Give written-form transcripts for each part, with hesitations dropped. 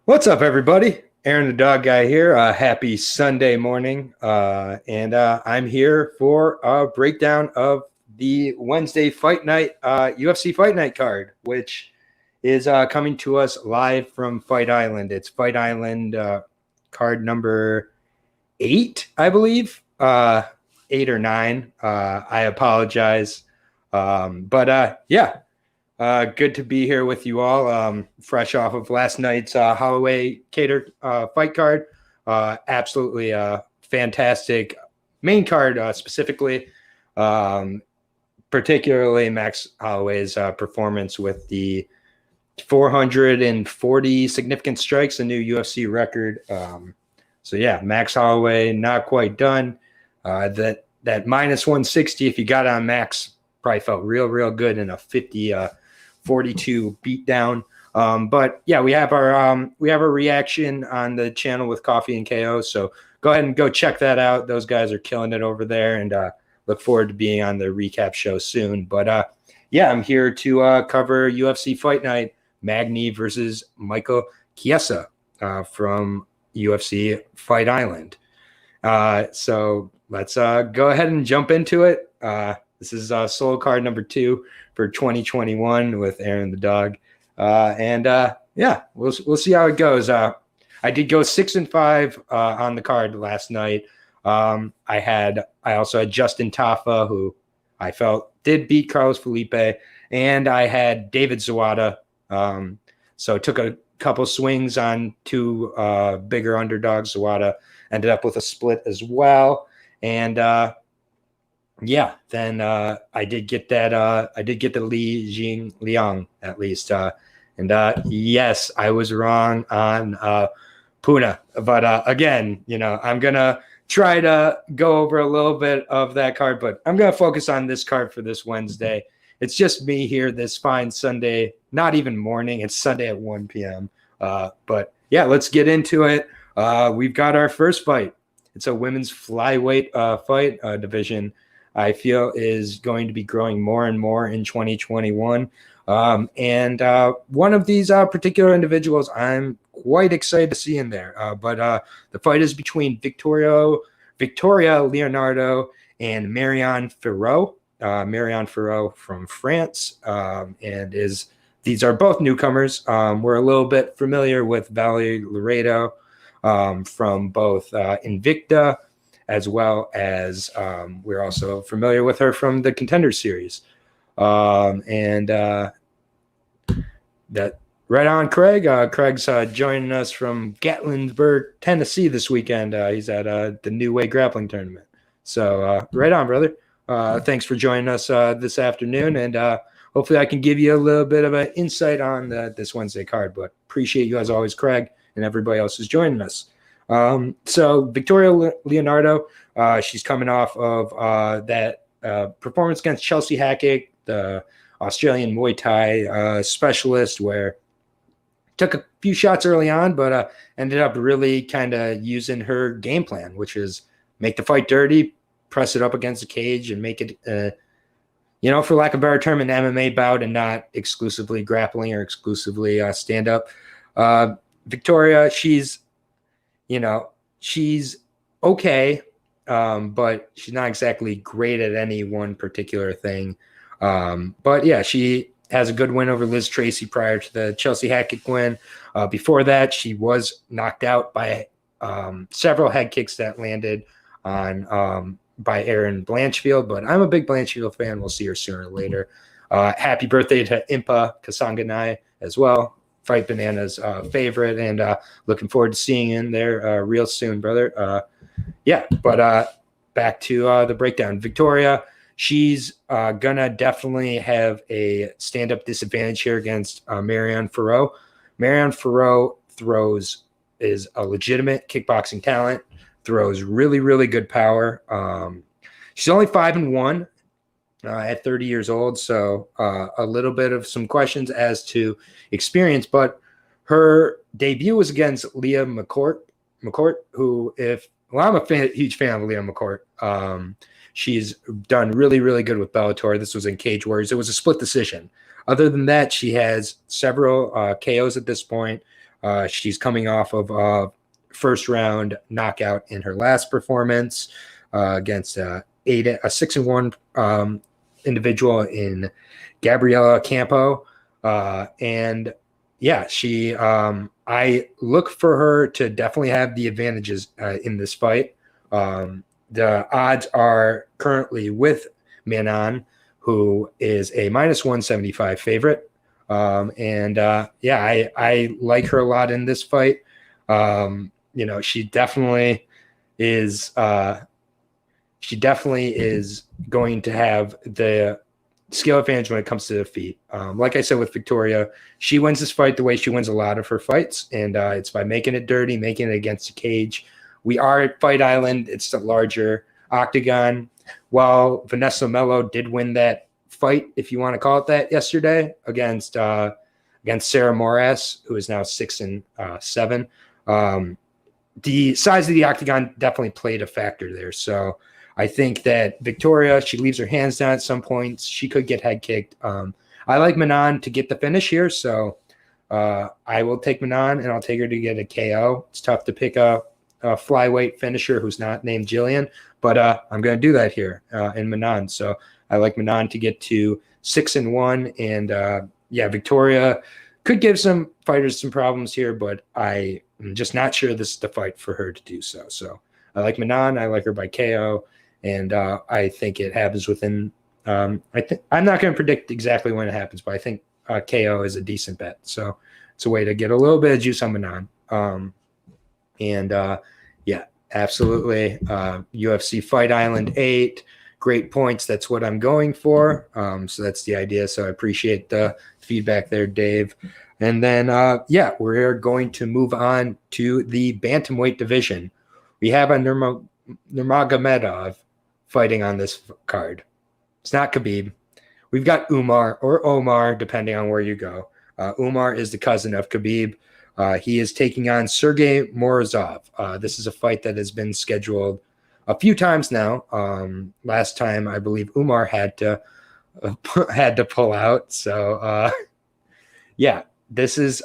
What's up, everybody? Aaron the Dog Guy here. Happy Sunday morning. I'm here for a breakdown of the Wednesday Fight Night, UFC Fight Night card, which is coming to us live from Fight Island. It's Fight Island card number 8, I believe. 8 or 9. I apologize. Good to be here with you all. Fresh off of last night's Holloway Kattar fight card. Absolutely fantastic main card specifically. Particularly Max Holloway's performance with the 440 significant strikes, a new UFC record. Max Holloway not quite done. That minus 160, if you got on Max, probably felt real good in a 42 beatdown. We have our reaction on the channel with Coffee and KO. So go ahead and go check that out. Those guys are killing it over there, and look forward to being on the recap show soon. I'm here to cover UFC Fight Night, Magne versus Michael Kiesa from UFC Fight Island. So let's go ahead and jump into it. This is solo card number 2 for 2021 with Aaron the Dog. We'll see how it goes. I did go 6-5 on the card last night. I also had Justin Tafa, who I felt did beat Carlos Felipe, and I had David Zawada. So took a couple swings on 2 bigger underdogs. Zawada ended up with a split as well. And then I did get that. I did get the Li Jing Liang at least. Yes, I was wrong on Puna. But again, I'm gonna try to go over a little bit of that card, but I'm gonna focus on this card for this Wednesday. It's just me here this fine Sunday, not even morning. It's Sunday at 1 p.m. Let's get into it. We've got our first fight. It's a women's flyweight fight division. I feel is going to be growing more and more in 2021. One of these particular individuals I'm quite excited to see in there. The fight is between Victoria Leonardo and Marion Ferreau. Marion Ferreau from France. These are both newcomers. We're a little bit familiar with Valerie Laredo from both Invicta, as well as we're also familiar with her from the Contender Series. That right on, Craig. Craig's joining us from Gatlinburg, Tennessee this weekend. He's at the New Way Grappling Tournament. So right on, brother. Thanks for joining us this afternoon, and hopefully I can give you a little bit of an insight on this Wednesday card. But appreciate you as always, Craig, and everybody else who's joining us. So Victoria Leonardo, she's coming off of that performance against Chelsea Hackett, the Australian Muay Thai specialist, where took a few shots early on, but ended up really kind of using her game plan, which is make the fight dirty, press it up against the cage, and make it, for lack of a better term, an MMA bout and not exclusively grappling or exclusively stand-up. Victoria, she's okay, but she's not exactly great at any one particular thing. She has a good win over Liz Tracy prior to the Chelsea Hackett win. Before that, she was knocked out by several head kicks that landed on by Erin Blanchfield, but I'm a big Blanchfield fan. We'll see her sooner or later. Happy birthday to Impa Kasanganai as well. Fight Banana's favorite, and looking forward to seeing you in there real soon, brother. Back to the breakdown. Victoria, she's gonna definitely have a stand-up disadvantage here against Marion Ferreau. Marion Ferreau is a legitimate kickboxing talent, throws really good power. She's only 5-1 at 30 years old, so a little bit of some questions as to experience, but her debut was against Leah McCourt, who I'm a huge fan of Leah McCourt. She's done really good with Bellator. This was in Cage Warriors. It was a split decision. Other than that, she has several KOs at this point. She's coming off of a first-round knockout in her last performance against a 6-1 individual in Gabriela Campo. And yeah, I look for her to definitely have the advantages in this fight. The odds are currently with Manon, who is a -175 favorite. I like her a lot in this fight. She definitely is going to have the skill advantage when it comes to the feet. Like I said with Victoria, she wins this fight the way she wins a lot of her fights, and it's by making it dirty, making it against the cage. We are at Fight Island. It's the larger octagon. While Vanessa Melo did win that fight, if you want to call it that, yesterday against Sarah Moras, who is now 6-7. The size of the octagon definitely played a factor there. So I think that Victoria, she leaves her hands down at some points. She could get head kicked. I like Manon to get the finish here, so I will take Manon, and I'll take her to get a KO. It's tough to pick a flyweight finisher who's not named Jillian, but I'm going to do that here in Manon. So I like Manon to get to 6-1, and Victoria could give some fighters some problems here, but I'm just not sure this is the fight for her to do so. So I like Manon. I like her by KO, and I think it happens within. I'm not going to predict exactly when it happens, but I think KO is a decent bet. So it's a way to get a little bit of juice on Manon. Absolutely. UFC Fight Island 8, great points. That's what I'm going for. So that's the idea. So I appreciate the feedback there, Dave. And then, we're going to move on to the bantamweight division. We have a Nurmagomedov fighting on this card. It's not Khabib. We've got Umar or Omar, depending on where you go. Umar is the cousin of Khabib. He is taking on Sergey Morzov. This is a fight that has been scheduled a few times now. Last time, I believe Umar had to pull out. So, this is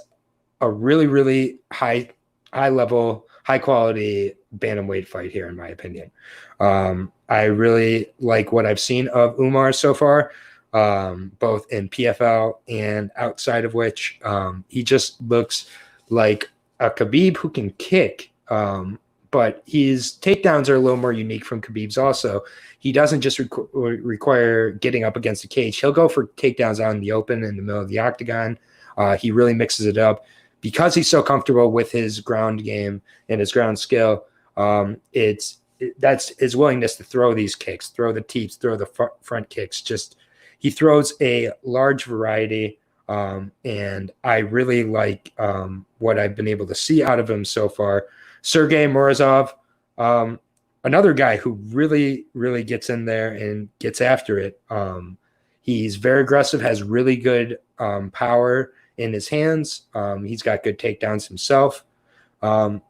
a really, really high level, high quality bantamweight fight here, in my opinion. I really like what I've seen of Umar so far, both in PFL and outside of which. He just looks like a Khabib who can kick, but his takedowns are a little more unique from Khabib's also. He doesn't just require getting up against the cage. He'll go for takedowns out in the open in the middle of the octagon. He really mixes it up. Because he's so comfortable with his ground game and his ground skill, that's his willingness to throw these kicks, throw the teeps, throw the front kicks. He throws a large variety, and I really like what I've been able to see out of him so far. Sergey Morzov, another guy who really, really gets in there and gets after it. He's very aggressive, has really good power in his hands. He's got good takedowns himself. And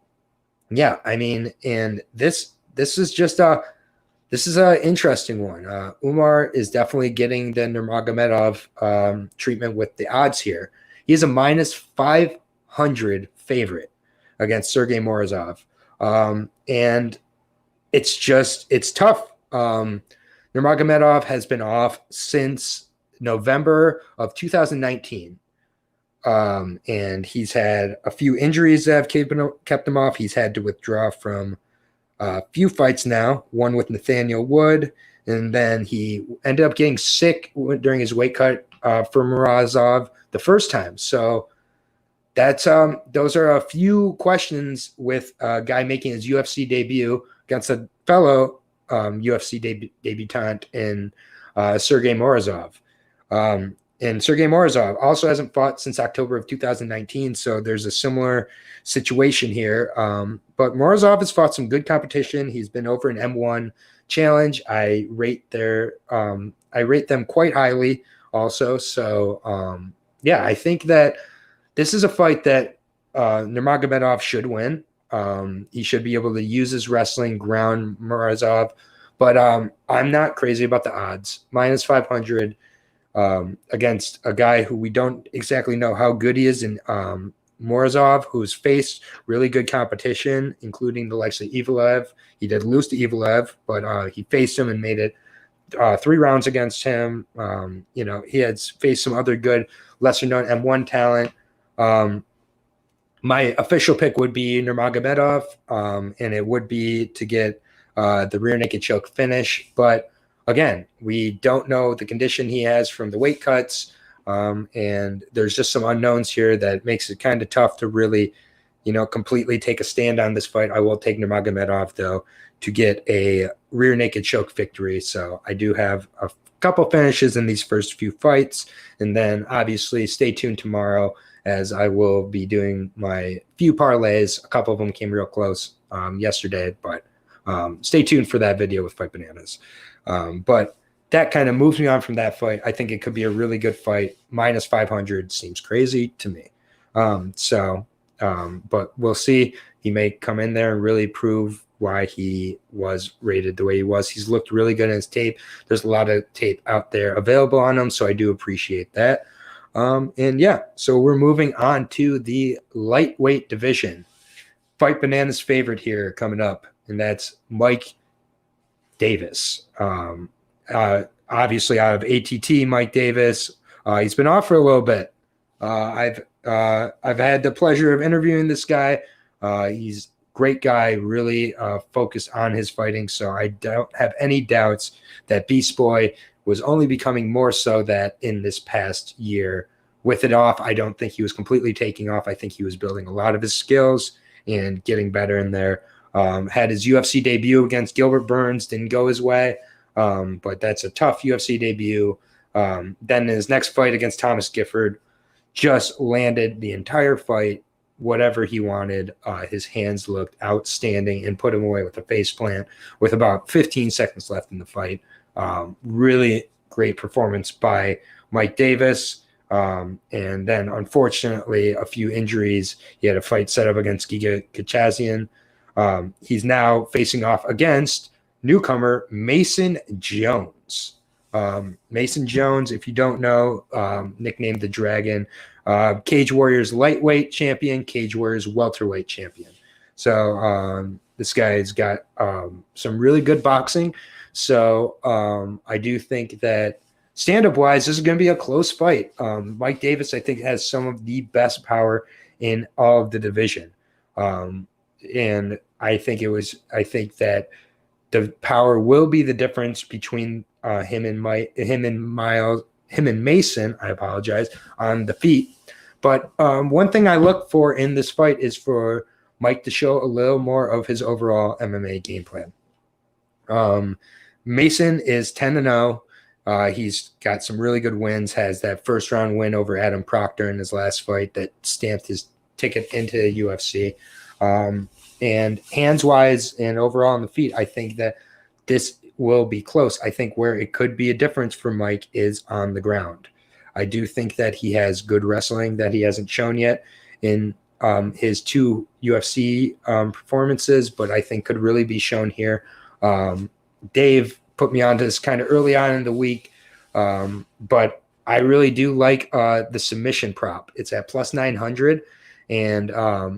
this is an interesting one. Umar is definitely getting the Nurmagomedov treatment with the odds here. He is a -500 favorite against Sergey Morzov. And it's tough. Nurmagomedov has been off since November of 2019. And he's had a few injuries that have kept him off. He's had to withdraw from a few fights now, one with Nathaniel Wood, and then he ended up getting sick during his weight cut for Morzov the first time. So that's those are a few questions with a guy making his UFC debut against a fellow UFC debutant in Sergey Morzov. And Sergey Morzov also hasn't fought since October of 2019, so there's a similar situation here. But Morzov has fought some good competition. He's been over an M1 challenge. I rate them quite highly also. So, I think that this is a fight that Nurmagomedov should win. He should be able to use his wrestling, ground Morzov. But I'm not crazy about the odds. -500. Against a guy who we don't exactly know how good he is in Morzov, who's faced really good competition, including the likes of Evelev. He did lose to Evelev, but he faced him and made it 3 rounds against him. He had faced some other good, lesser-known M1 talent. My official pick would be Nurmagomedov, and it would be to get the rear naked choke finish. But again, we don't know the condition he has from the weight cuts, and there's just some unknowns here that makes it kind of tough to really, completely take a stand on this fight. I will take Nurmagomedov, though, to get a rear naked choke victory. So I do have a couple finishes in these first few fights, and then obviously stay tuned tomorrow as I will be doing my few parlays. A couple of them came real close yesterday, but stay tuned for that video with Fight Bananas. But that kind of moves me on from that fight. I think it could be a really good fight. Minus 500 seems crazy to me. But we'll see. He may come in there and really prove why he was rated the way he was. He's looked really good in his tape. There's a lot of tape out there available on him, so I do appreciate that. So we're moving on to the lightweight division. Fight Bananas favorite here coming up, and that's Mike Davis. Obviously out of ATT, Mike Davis. He's been off for a little bit. I've had the pleasure of interviewing this guy. He's a great guy, really focused on his fighting, so I don't have any doubts that Beast Boy was only becoming more so that in this past year. With it off, I don't think he was completely taking off. I think he was building a lot of his skills and getting better in there. Had his UFC debut against Gilbert Burns, didn't go his way, but that's a tough UFC debut. Then his next fight against Thomas Gifford, just landed the entire fight, whatever he wanted. His hands looked outstanding and put him away with a face plant with about 15 seconds left in the fight. Really great performance by Mike Davis. And then, unfortunately, a few injuries. He had a fight set up against Giga Kachazian. He's now facing off against newcomer Mason Jones. Mason Jones, if you don't know, nicknamed the Dragon, Cage Warriors lightweight champion, Cage Warriors welterweight champion. So this guy's got some really good boxing. So I do think that stand-up wise, this is going to be a close fight. Mike Davis, I think, has some of the best power in all of the division. And I think that the power will be the difference between him and Mason, I apologize, on the feet. But one thing I look for in this fight is for Mike to show a little more of his overall MMA game plan. Mason is 10-0. He's got some really good wins, has that first round win over Adam Proctor in his last fight that stamped his ticket into the UFC. And hands-wise and overall on the feet, I think that this will be close. I think where it could be a difference for Mike is on the ground. I do think that he has good wrestling that he hasn't shown yet in his 2 UFC performances, but I think could really be shown here. Dave put me onto this kind of early on in the week, but I really do like the submission prop. It's at plus 900, and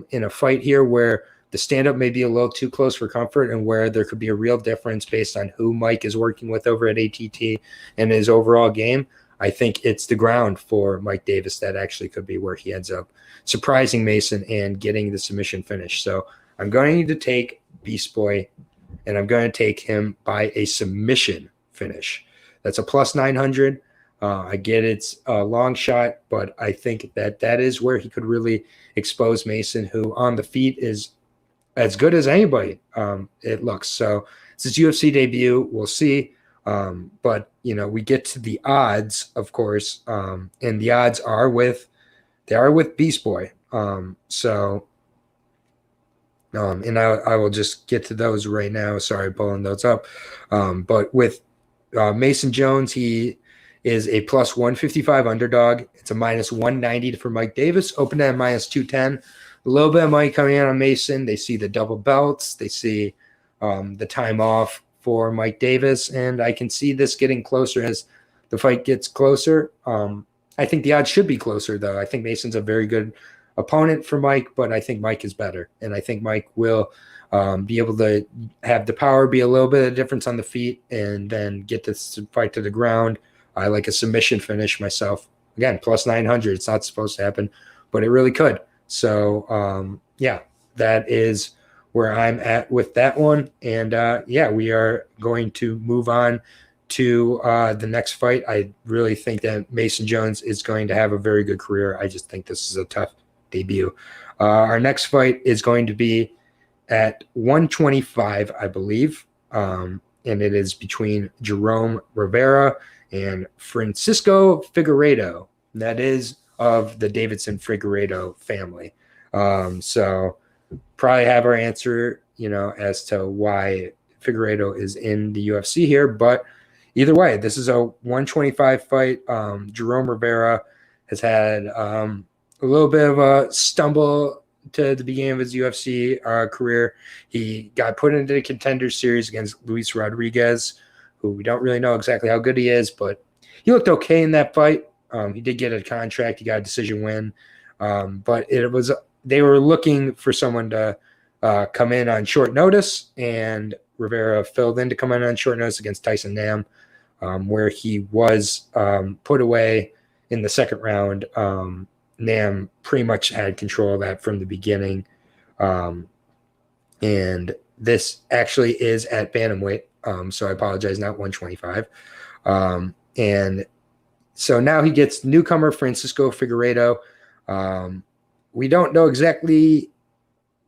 in a fight here where the stand-up may be a little too close for comfort and where there could be a real difference based on who Mike is working with over at ATT and his overall game, I think it's the ground for Mike Davis that actually could be where he ends up surprising Mason and getting the submission finish. So I'm going to take Beast Boy, and I'm going to take him by a submission finish. That's a plus 900. I get it's a long shot, but I think that is where he could really expose Mason, who on the feet is as good as anybody, it looks. So it's his UFC debut. We'll see. But, we get to the odds, of course, and the odds are with Beast Boy. And I will just get to those right now. Sorry, pulling those up. But with Mason Jones, he is a plus 155 underdog. It's a minus 190 for Mike Davis. Open at minus 210. A little bit of money coming in on Mason. They see the double belts. They see the time off for Mike Davis. And I can see this getting closer as the fight gets closer. I think the odds should be closer, though. I think Mason's a very good opponent for Mike, but I think Mike is better. And I think Mike will be able to have the power, be a little bit of difference on the feet, and then get this fight to the ground. I like a submission finish myself. Again, plus 900. It's not supposed to happen, but it really could. So, yeah, that is where I'm at with that one. And, yeah, we are going to move on to the next fight. I really think that Mason Jones is going to have a very good career. I just think this is a tough debut. Our next fight is going to be at 125, I believe, and it is between Jerome Rivera and Francisco Figueiredo. That is of the Davidson Figueiredo family. So probably have our answer, as to why Figueiredo is in the UFC here. But either way, this is a 125 fight. Jerome Rivera has had a little bit of a stumble to the beginning of his UFC career. He got put into the Contender Series against Luis Rodriguez, who we don't really know exactly how good he is, but he looked okay in that fight. He did get a contract. He got a decision win. But they were looking for someone to come in on short notice, and Rivera filled in to come in on short notice against Tyson Nam, where he was put away in the second round. Nam pretty much had control of that from the beginning. And this actually is at bantamweight. So I apologize, not 125. And so now he gets newcomer Francisco Figueiredo. We don't know exactly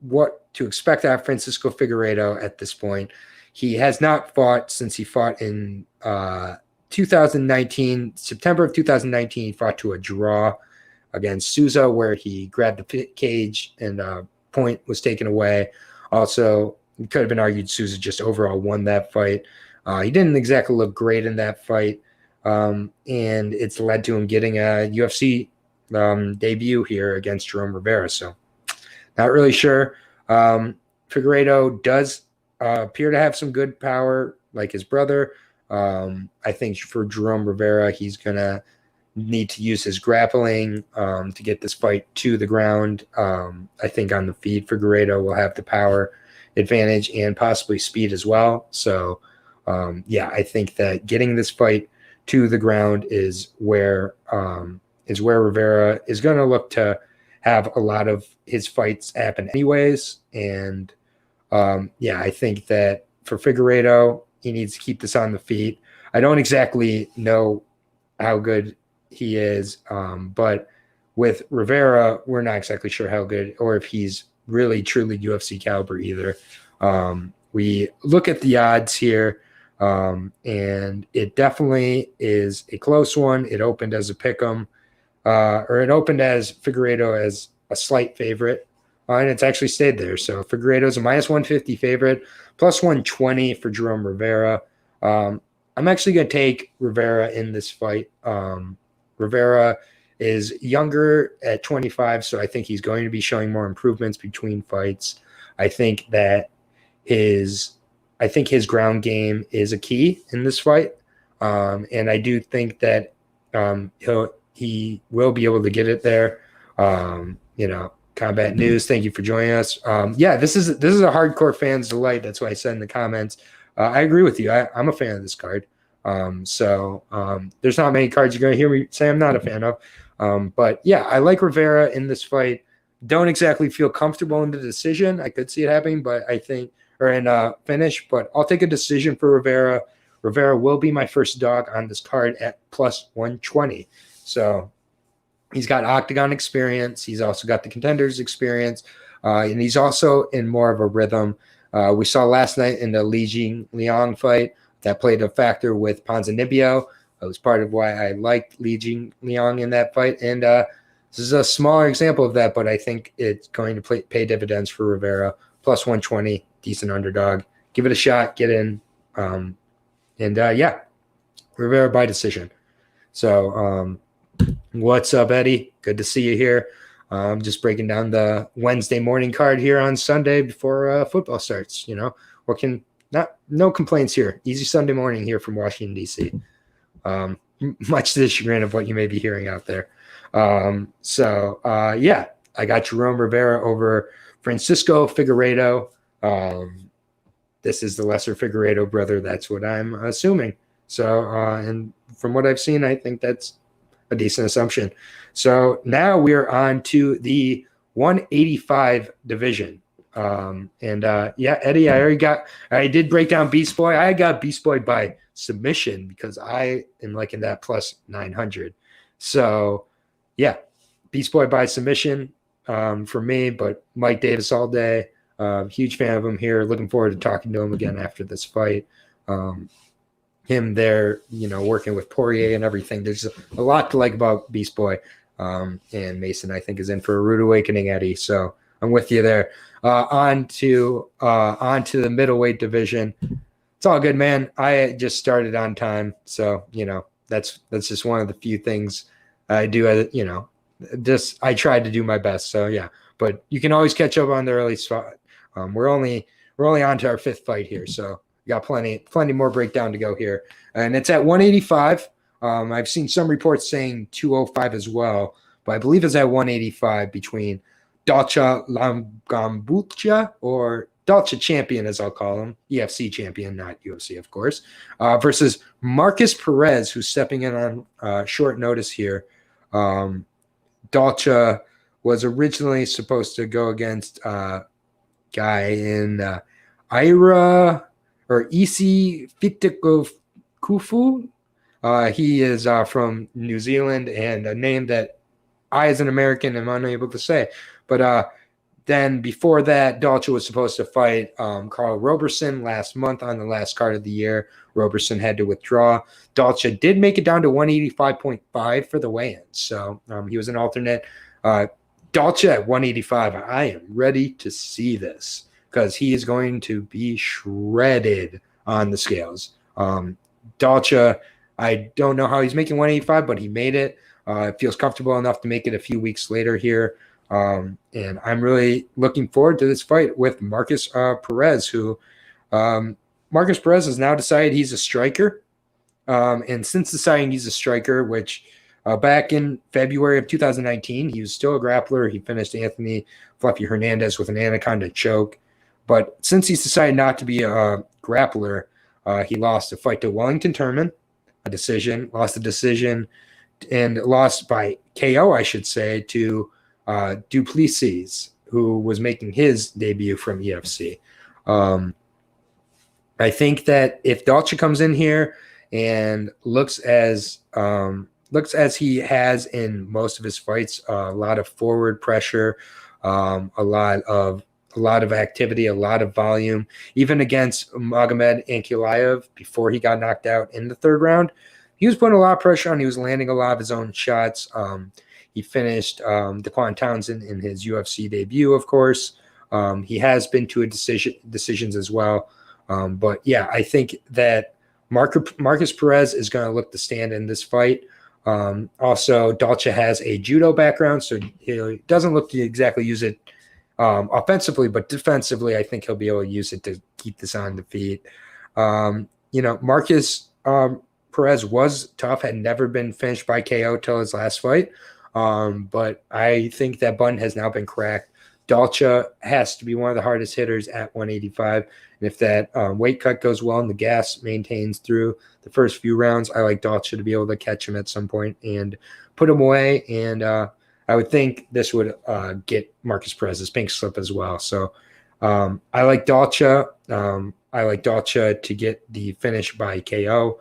what to expect out of Francisco Figueiredo at this point. He has not fought since he fought in 2019. September of 2019, he fought to a draw against Souza, where he grabbed the cage and point was taken away. Also, it could have been argued Souza just overall won that fight. He didn't exactly look great in that fight, and it's led to him getting a UFC debut here against Jerome Rivera. So not really sure. Figueiredo does appear to have some good power like his brother. I think for Jerome Rivera, he's going to need to use his grappling to get this fight to the ground. I think on the feet, Figueiredo will have the power advantage and possibly speed as well. So, yeah, I think that getting this fight to the ground is where Rivera is going to look to have a lot of his fights happen anyways. And, yeah, I think that for Figueiredo, he needs to keep this on the feet. I don't exactly know how good he is, but with Rivera, we're not exactly sure how good or if he's really truly UFC caliber either. We look at the odds here, and it definitely is a close one. It opened as a pick'em, or it opened as Figueiredo as a slight favorite, and it's actually stayed there. So Figueiredo is a minus 150 favorite, plus 120 for Jerome Rivera. I'm actually going to take Rivera in this fight. Rivera is younger at 25, so I think he's going to be showing more improvements between fights. I think that his ground game is a key in this fight, and I do think that he will be able to get it there. Combat News, thank you for joining us. Yeah, this is a hardcore fan's delight. That's why I said in the comments. I agree with you. I'm a fan of this card. So there's not many cards you're going to hear me say I'm not a fan of. But yeah, I like Rivera in this fight. Don't exactly feel comfortable in the decision. I could see it happening, but I think, or in finish, but I'll take a decision for Rivera. Rivera will be my first dog on this card at plus 120. So he's got octagon experience. He's also got the contenders experience. And he's also in more of a rhythm. We saw last night in the Li Jingliang fight that played a factor with Ponzinibbio. It was part of why I liked Li Jingliang in that fight. And this is a smaller example of that, but I think it's going to pay dividends for Rivera. Plus 120, decent underdog. Give it a shot, get in. Yeah, Rivera by decision. So what's up, Eddie? Good to see you here. I'm just breaking down the Wednesday morning card here on Sunday before football starts. No complaints here. Easy Sunday morning here from Washington, D.C. Much to the chagrin of what you may be hearing out there. Yeah, I got Jerome Rivera over Francisco Figueredo. This is the lesser Figueredo brother. That's what I'm assuming. So, and from what I've seen, I think that's a decent assumption. So now we're on to the 185 division. Yeah, Eddie, I did break down Beast Boy. I got Beast Boy by submission because I am liking that plus 900. So yeah, Beast Boy by submission for me, but Mike Davis all day. Huge fan of him here. Looking forward to talking to him again after this fight. Him there, working with Poirier and everything. There's a lot to like about Beast Boy. And Mason, I think, is in for a rude awakening, Eddie. So I'm with you there. On to the middleweight division. It's all good, man. I just started on time, so that's just one of the few things I do. I tried to do my best. So yeah, but you can always catch up on the early spot. We're only on to our fifth fight here, so we got plenty more breakdown to go here, and it's at 185. I've seen some reports saying 205 as well, but I believe it's at 185 between Dalcha Lamgambucha, or Dalcha champion, as I'll call him, EFC champion, not UFC, of course, versus Marcus Perez, who's stepping in on short notice here. Dalcha was originally supposed to go against a guy in Ira or Isi Fitikufu. He is from New Zealand, and a name that I, as an American, am unable to say. But then before that, Dalcha was supposed to fight Carl Roberson last month on the last card of the year. Roberson had to withdraw. Dalcha did make it down to 185.5 for the weigh-in. So he was an alternate. Dalcha at 185, I am ready to see this because he is going to be shredded on the scales. Dalcha, I don't know how he's making 185, but he made it. Feels comfortable enough to make it a few weeks later here. And I'm really looking forward to this fight with Marcus Perez, who Marcus Perez has now decided he's a striker. And since deciding he's a striker, which back in February of 2019, he was still a grappler. He finished Anthony Fluffy Hernandez with an anaconda choke. But since he's decided not to be a grappler, he lost a fight to Wellington Turman, lost the decision, and lost by KO, I should say, to Duplessis, who was making his debut from EFC. I think that if Dalcha comes in here and looks as he has in most of his fights, a lot of forward pressure, a lot of activity, a lot of volume, even against Magomed Ankalaev before he got knocked out in the third round, he was putting a lot of pressure on. He was landing a lot of his own shots. He finished Daquan Townsend in his UFC debut, of course. He has been to decisions as well. But yeah, I think that Marcus Perez is going to look to stand in this fight. Also, Dalcha has a judo background, so he doesn't look to exactly use it offensively, but defensively, I think he'll be able to use it to keep this on the feet. Marcus Perez was tough, had never been finished by KO till his last fight. But I think that button has now been cracked. Dalcha has to be one of the hardest hitters at 185. And if that weight cut goes well and the gas maintains through the first few rounds, I like Dalcha to be able to catch him at some point and put him away. And I would think this would get Marcus Perez's pink slip as well. So I like Dalcha. I like Dalcha to get the finish by KO.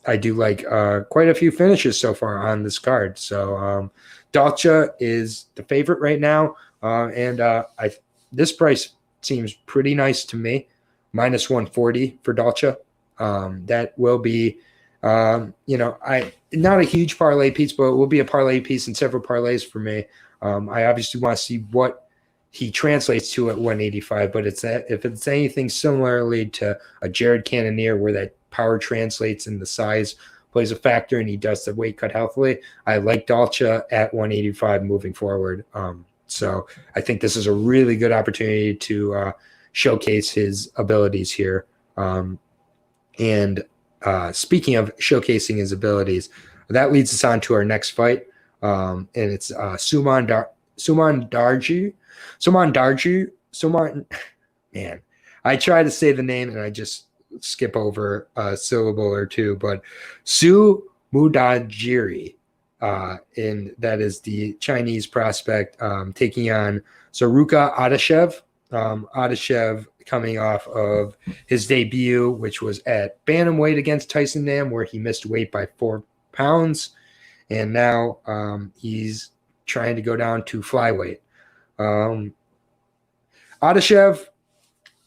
I do like quite a few finishes so far on this card. So Dalcha is the favorite right now. This price seems pretty nice to me. Minus 140 for Dalcha. That will be, not a huge parlay piece, but it will be a parlay piece in several parlays for me. I obviously want to see what he translates to at 185, but if it's anything similarly to a Jared Cannonier where that power translates and the size plays a factor and he does the weight cut healthily, I like Dalcha at 185 moving forward. So I think this is a really good opportunity to showcase his abilities here. And speaking of showcasing his abilities, that leads us on to our next fight. And it's Suman Man, I try to say the name and I just skip over a syllable or two, but Su Mudajiri, and that is the Chinese prospect taking on Saruka Adashev. Adashev coming off of his debut, which was at bantamweight against Tyson Nam, where he missed weight by 4 pounds, and now he's trying to go down to flyweight. Adashev,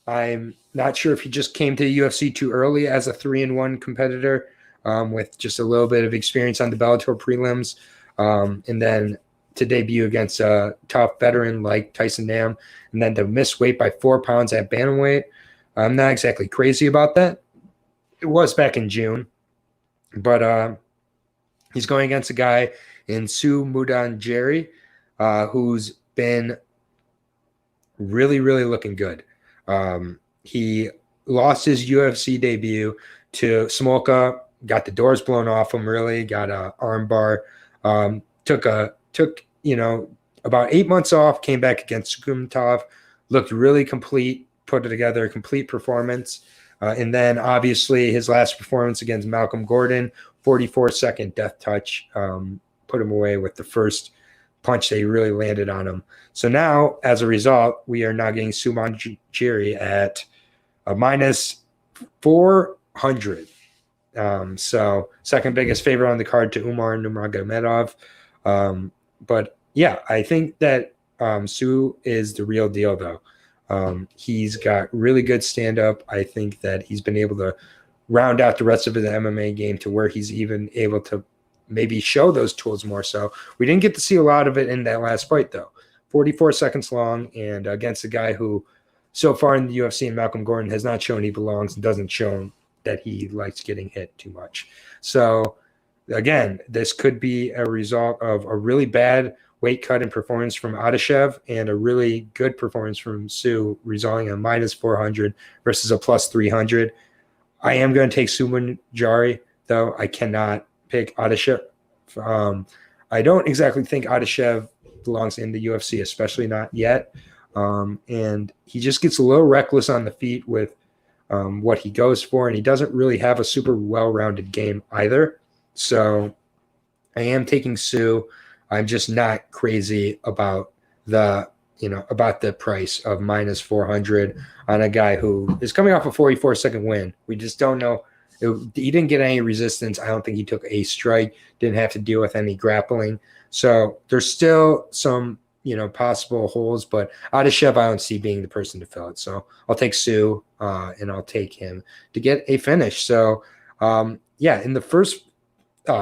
I'm not sure if he just came to the UFC too early as a 3-1 competitor with just a little bit of experience on the Bellator prelims, and then to debut against a tough veteran like Tyson Nam, and then to miss weight by 4 pounds at bantamweight. I'm not exactly crazy about that. It was back in June, but he's going against a guy in Su Mudanjeri, who's been really, really looking good. He lost his UFC debut to Smolka, got the doors blown off him, really, got a arm bar, took about 8 months off, came back against Sukumtov, looked really complete, put it together, a complete performance. And then obviously his last performance against Malcolm Gordon, 44-second death touch, put him away with the first punch that he really landed on him. So now, as a result, we are now getting Sumanjiri at a minus 400. So second biggest favorite on the card to Umar Nurmagomedov. But yeah, I think that Su is the real deal, though. He's got really good stand-up. I think that he's been able to round out the rest of his MMA game to where he's even able to maybe show those tools more so. We didn't get to see a lot of it in that last fight, though. 44 seconds long, and against a guy who so far in the UFC and Malcolm Gordon has not shown he belongs and doesn't show that he likes getting hit too much. So again, this could be a result of a really bad weight cut and performance from Adashev and a really good performance from Su, resulting in minus 400 versus a plus 300. I am going to take Sumanjari, though. I cannot pick Adashev. I don't exactly think Adashev belongs in the UFC, especially not yet. And he just gets a little reckless on the feet with what he goes for, and he doesn't really have a super well-rounded game either. So I am taking Su. I'm just not crazy about the price of minus 400 on a guy who is coming off a 44-second win. We just don't know. He didn't get any resistance. I don't think he took a strike, didn't have to deal with any grappling. So there's still some, possible holes, but Adashev, I don't see being the person to fill it. So I'll take Su, and I'll take him to get a finish. So, in the first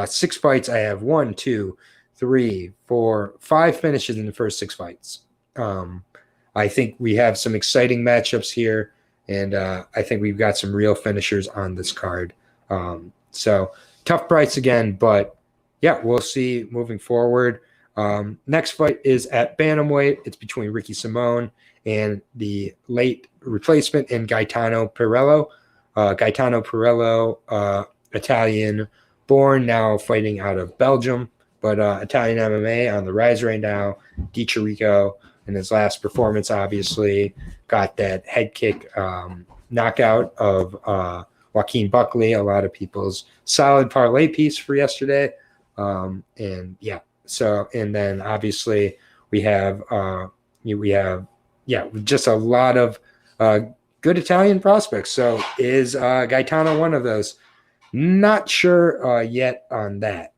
6 fights, I have 1, 2, 3, 4, 5 finishes in the first 6 fights. I think we have some exciting matchups here, and I think we've got some real finishers on this card. So tough price again, but yeah, we'll see moving forward. Next fight is at bantamweight. It's between Ricky Simone and the late replacement in Gaetano Pirello. Gaetano Pirello, Italian born, now fighting out of Belgium, but Italian MMA on the rise right now. Di Chirico in his last performance, obviously, got that head kick knockout of Joaquin Buckley, a lot of people's solid parlay piece for yesterday. And then obviously we have just a lot of good Italian prospects. So is Gaetano one of those? Not sure yet on that.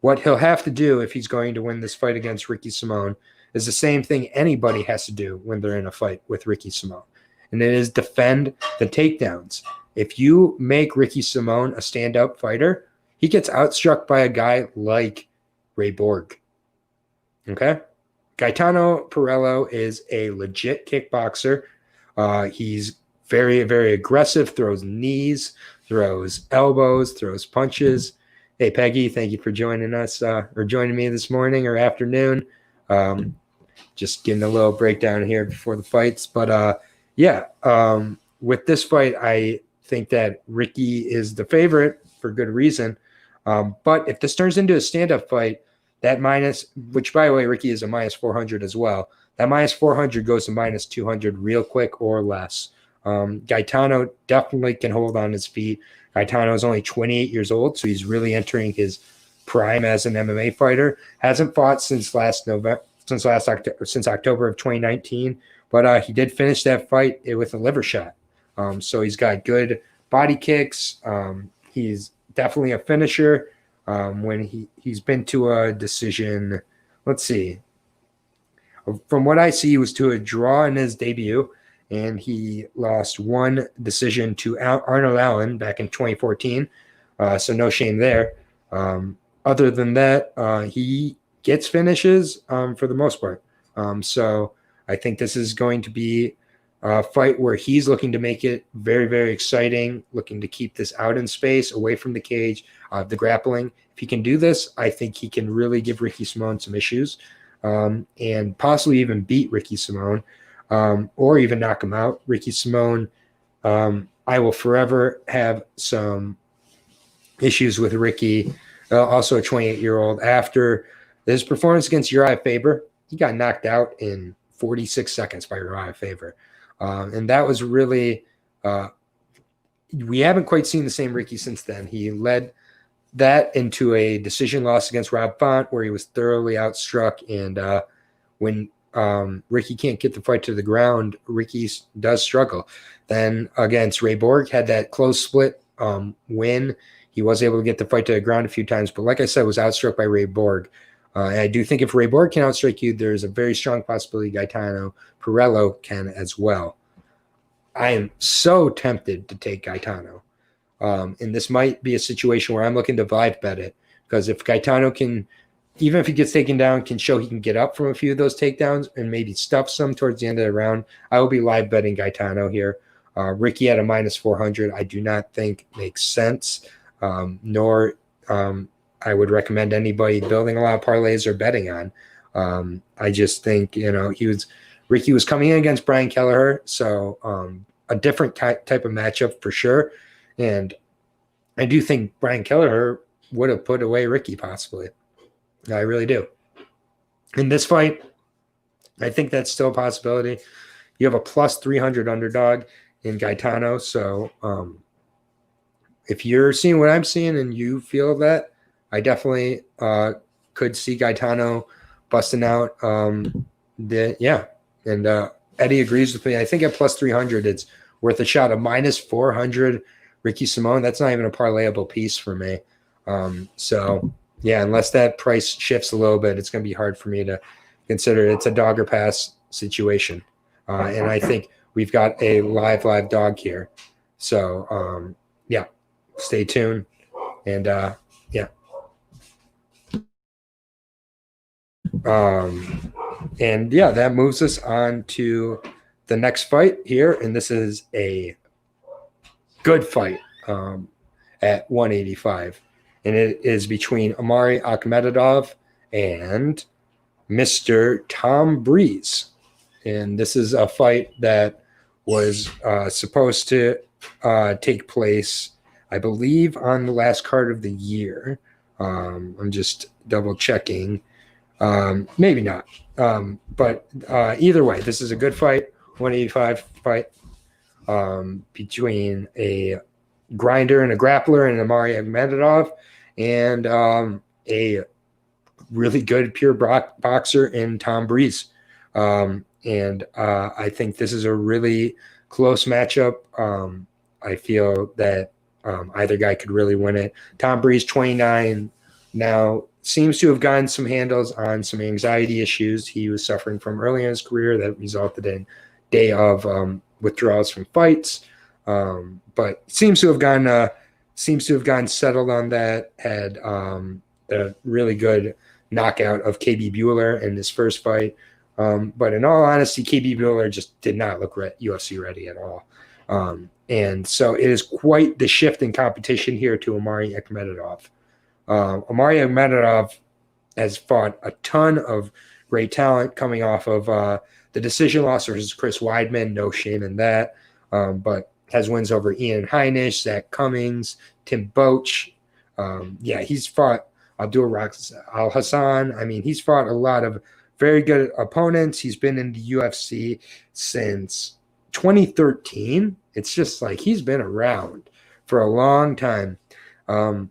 What he'll have to do if he's going to win this fight against Ricky Simone is the same thing anybody has to do when they're in a fight with Ricky Simone, and it is defend the takedowns. If you make Ricky Simone a stand-up fighter, he gets outstruck by a guy like Ray Borg. Okay? Gaetano Pirello is a legit kickboxer. He's very, very aggressive, throws knees, throws elbows, throws punches. Hey, Peggy, thank you for joining us or joining me this morning or afternoon. Just getting a little breakdown here before the fights. But, with this fight, I think that Ricky is the favorite for good reason. But if this turns into a stand-up fight, that minus, which by the way, Ricky is a minus 400 as well. That minus 400 goes to minus 200 real quick or less. Gaetano definitely can hold on his feet. Gaetano is only 28 years old, so he's really entering his prime as an MMA fighter. Hasn't fought since October of 2019, but he did finish that fight with a liver shot. So he's got good body kicks. He's definitely a finisher. When he's been to a decision, let's see. From what I see, he was to a draw in his debut, and he lost one decision to Arnold Allen back in 2014. So no shame there. Other than that, he gets finishes for the most part. So I think this is going to be a fight where he's looking to make it very, very exciting, looking to keep this out in space, away from the cage, the grappling. If he can do this, I think he can really give Ricky Simón some issues, and possibly even beat Ricky Simón, or even knock him out. Ricky Simón, I will forever have some issues with Ricky, also a 28-year-old. After his performance against Uriah Faber, he got knocked out in 46 seconds by Uriah Faber. And that was really, we haven't quite seen the same Ricky since then. He led that into a decision loss against Rob Font, where he was thoroughly outstruck. And when Ricky can't get the fight to the ground, Ricky does struggle. Then against Ray Borg, had that close split win. He was able to get the fight to the ground a few times, but like I said, was outstruck by Ray Borg. And I do think if Ray Borg can outstrike you, there's a very strong possibility Gaetano Pirello can as well. I am so tempted to take Gaetano. And this might be a situation where I'm looking to live bet it, because if Gaetano can, even if he gets taken down, can show he can get up from a few of those takedowns and maybe stuff some towards the end of the round, I will be live betting Gaetano here. Ricky at a minus 400, I do not think makes sense, nor I would recommend anybody building a lot of parlays or betting on. I just think, Ricky was coming in against Brian Kelleher, so a different type of matchup for sure. And I do think Brian Kelleher would have put away Ricky possibly. I really do. In this fight, I think that's still a possibility. You have a plus 300 underdog in Gaetano, so if you're seeing what I'm seeing and you feel that, I definitely could see Gaetano busting out. And Eddie agrees with me. I think at plus 300, it's worth a shot. A minus 400 Ricky Simón, that's not even a parlayable piece for me. Unless that price shifts a little bit, it's going to be hard for me to consider. It's a dog or pass situation. And I think we've got a live dog here. So, stay tuned. And, that moves us on to the next fight here. And this is a good fight at 185. And it is between Omari Ecomedov and Mr. Tom Breeze. And this is a fight that was supposed to take place, I believe, on the last card of the year. I'm just double checking. Maybe not. But either way, this is a good fight, 185 fight between a grinder and a grappler and Omari Ecomedov, and a really good pure boxer in Tom Breeze. I think this is a really close matchup. I feel that either guy could really win it. Tom Breeze, 29 now, seems to have gotten some handles on some anxiety issues he was suffering from early in his career that resulted in day of withdrawals from fights. But seems to have gotten settled on that. Had a really good knockout of KB Bueller in his first fight. But in all honesty, KB Bueller just did not look UFC ready at all. And so it is quite the shift in competition here to Omari Ecomedov. Omari Ecomedov has fought a ton of great talent coming off of the decision loss versus Chris Weidman. No shame in that. But has wins over Ian Heinisch, Zach Cummings, Tim Boach. He's fought Abdul Al Hassan. I mean, he's fought a lot of very good opponents. He's been in the UFC since 2013. It's just like he's been around for a long time. Yeah,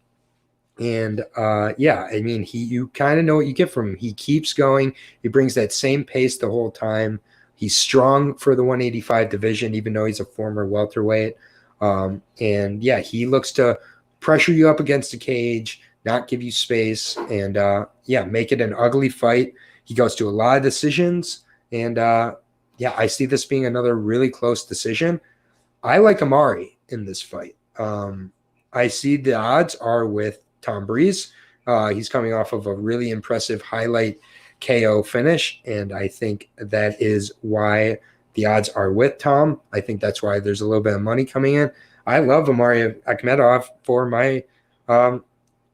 I mean, you kind of know what you get from him. He keeps going. He brings that same pace the whole time. He's strong for the 185 division, even though he's a former welterweight. And yeah, he looks to pressure you up against the cage, not give you space, and yeah, make it an ugly fight. He goes to a lot of decisions, and yeah, I see this being another really close decision. I like Omari in this fight. I see the odds are with Tom Breeze. He's coming off of a really impressive highlight KO finish, and I think that is why the odds are with Tom. I think that's why there's a little bit of money coming in. I love Omari Ecomedov for my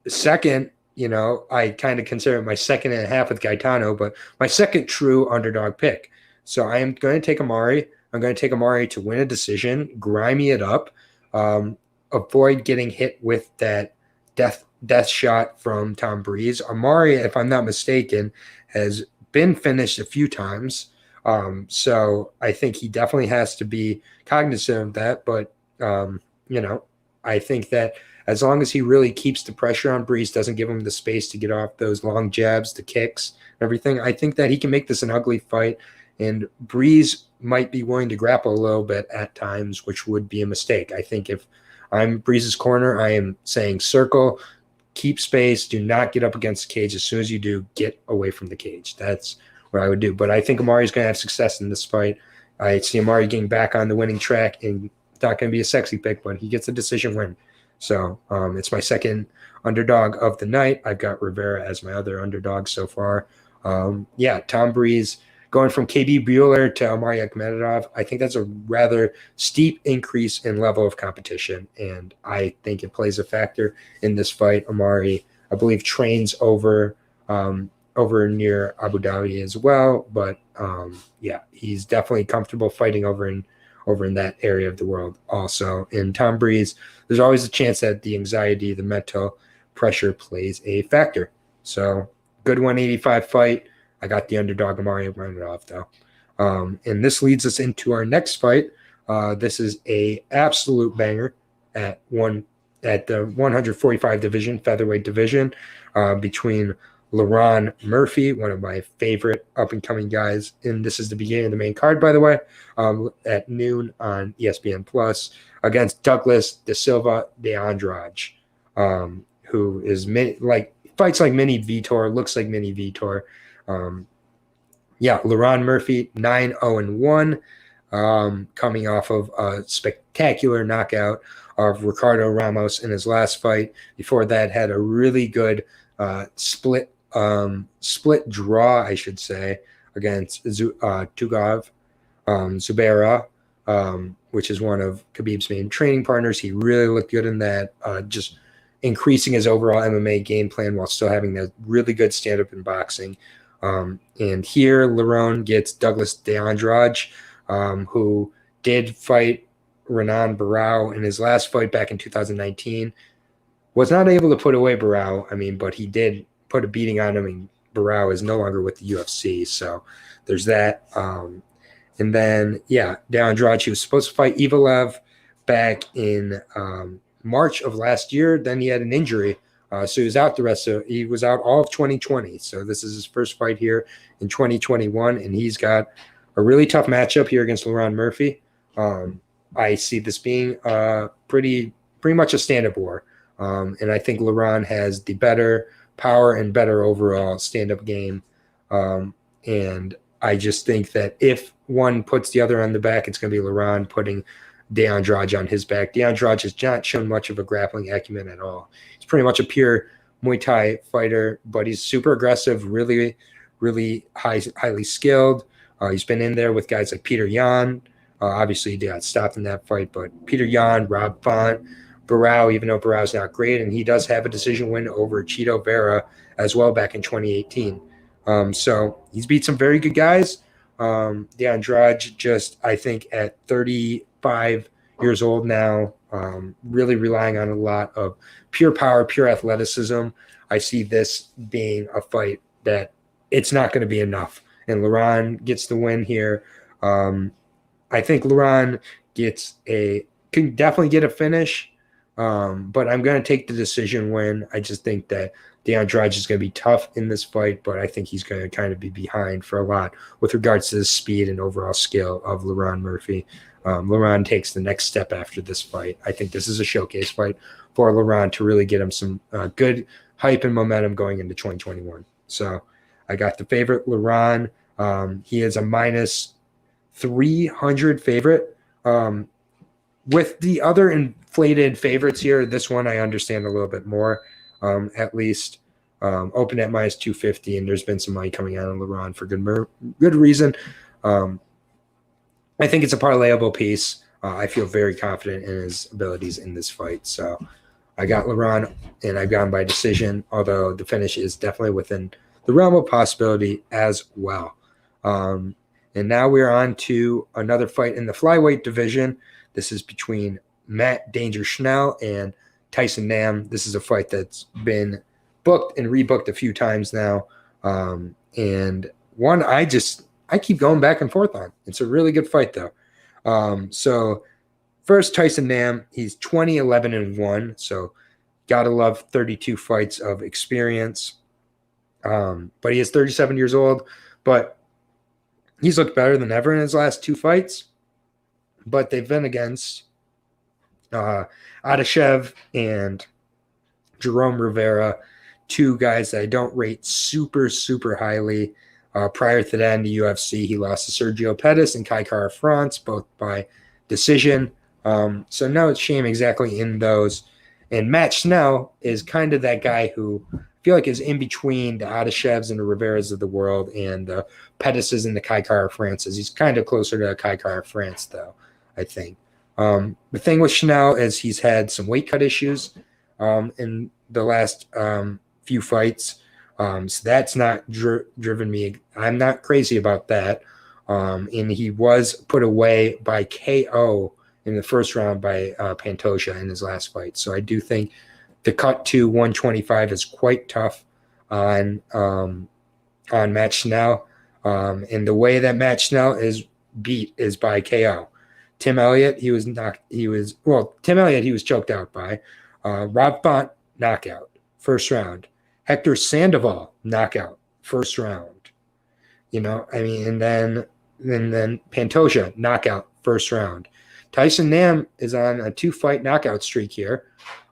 second, I kind of consider it my second and a half with Gaetano, but my second true underdog pick. So I am going to take Omari. I'm going to take Omari to win a decision, grimy it up, avoid getting hit with that death shot from Tom Breeze. Omari, if I'm not mistaken, has been finished a few times. So I think he definitely has to be cognizant of that. But, I think that as long as he really keeps the pressure on Breeze, doesn't give him the space to get off those long jabs, the kicks, everything, I think that he can make this an ugly fight. And Breeze might be willing to grapple a little bit at times, which would be a mistake. I think if I'm Breeze's corner, I am saying circle, keep space, do not get up against the cage. As soon as you do, get away from the cage. That's what I would do. But I think Omari's going to have success in this fight. I see Omari getting back on the winning track, and it's not going to be a sexy pick, but he gets a decision win. So it's my second underdog of the night. I've got Rivera as my other underdog so far. Yeah, Tom Breeze going from KB Bueller to Omari Ecomedov, I think that's a rather steep increase in level of competition, and I think it plays a factor in this fight. Omari, I believe, trains over near Abu Dhabi as well, but yeah, he's definitely comfortable fighting over in that area of the world also. In Tom Breeze, there's always a chance that the anxiety, the mental pressure plays a factor. So good 185 fight. I got the underdog Omari Ecomedov though. And this leads us into our next fight. This is a absolute banger at the 145 division, featherweight division, between Lerone Murphy, one of my favorite up-and-coming guys, and this is the beginning of the main card, by the way, at noon on ESPN Plus, against Douglas Da Silva de Andrade, who is fights like mini Vitor, looks like mini Vitor. Yeah, Lerone Murphy, 9-0-1, coming off of a spectacular knockout of Ricardo Ramos in his last fight. Before that, had a really good split draw, I should say, against Tugov Zubaira, which is one of Khabib's main training partners. He really looked good in that, just increasing his overall MMA game plan while still having that really good stand-up in boxing. And here Lerone gets Douglas De Andrade, who did fight Renan Barão in his last fight back in 2019. Was not able to put away Barão, but he did put a beating on him, and Barão is no longer with the UFC, so there's that. And then, yeah, De Andrade, he was supposed to fight Evelev back in March of last year. Then he had an injury. So he was out he was out all of 2020. So this is his first fight here in 2021, and he's got a really tough matchup here against Lerone Murphy. I see this being pretty much a stand-up war. And I think Lerone has the better power and better overall stand-up game. And I just think that if one puts the other on the back, it's going to be Lerone putting De Andrade on his back. De Andrade has not shown much of a grappling acumen at all. He's pretty much a pure Muay Thai fighter, but he's super aggressive, really, really highly skilled. He's been in there with guys like Peter Yan. Obviously, he got stopped in that fight, but Peter Yan, Rob Font, Barão, even though Barão's not great, and he does have a decision win over Chito Vera as well back in 2018. So he's beat some very good guys. De Andrade just, I think, at 35 years old now, really relying on a lot of pure power, pure athleticism. I see this being a fight that it's not going to be enough. And Laurent gets the win here. I think Laurent can definitely get a finish, but I'm going to take the decision win. I just think that the Andrade is going to be tough in this fight, but I think he's going to kind of be behind for a lot with regards to the speed and overall skill of Laurent Murphy. Laurent takes the next step after this fight. I think this is a showcase fight for Laurent to really get him some good hype and momentum going into 2021. So I got the favorite, Laurent. He is a minus 300 favorite. With the other inflated favorites here, this one I understand a little bit more, at least. Open at minus 250, and there's been some money coming out on Laurent for good reason. I think it's a parlayable piece. I feel very confident in his abilities in this fight. So I got Laurent, and I got him by decision, although the finish is definitely within the realm of possibility as well. And now we're on to another fight in the flyweight division. This is between Matt Danger Schnell and Tyson Nam. This is a fight that's been booked and rebooked a few times now. And one I keep going back and forth on. It's a really good fight, though. So first, Tyson Nam, he's 20-11-1. So gotta love 32 fights of experience. But he is 37 years old. But he's looked better than ever in his last two fights. But they've been against Adeshev and Jerome Rivera, two guys that I don't rate super, super highly. Prior to that in the UFC, he lost to Sergio Pettis and Kattar France, both by decision. So no shame exactly in those. And Matt Schnell is kind of that guy who I feel like is in between the Adeshevs and the Riveras of the world and the Pettises and the Kattar Frances. He's kind of closer to Kattar France, though, I think. The thing with Schnell is he's had some weight cut issues in the last few fights. So that's not driven me. I'm not crazy about that. And he was put away by KO in the first round by Pantoja in his last fight. So I do think the cut to 125 is quite tough on Matt Schnell. And the way that Matt Schnell is beat is by KO. Tim Elliott, he was choked out by. Rob Font, knockout, first round. Hector Sandoval, knockout, first round. And then Pantoja, knockout, first round. Tyson Nam is on a 2-fight knockout streak here.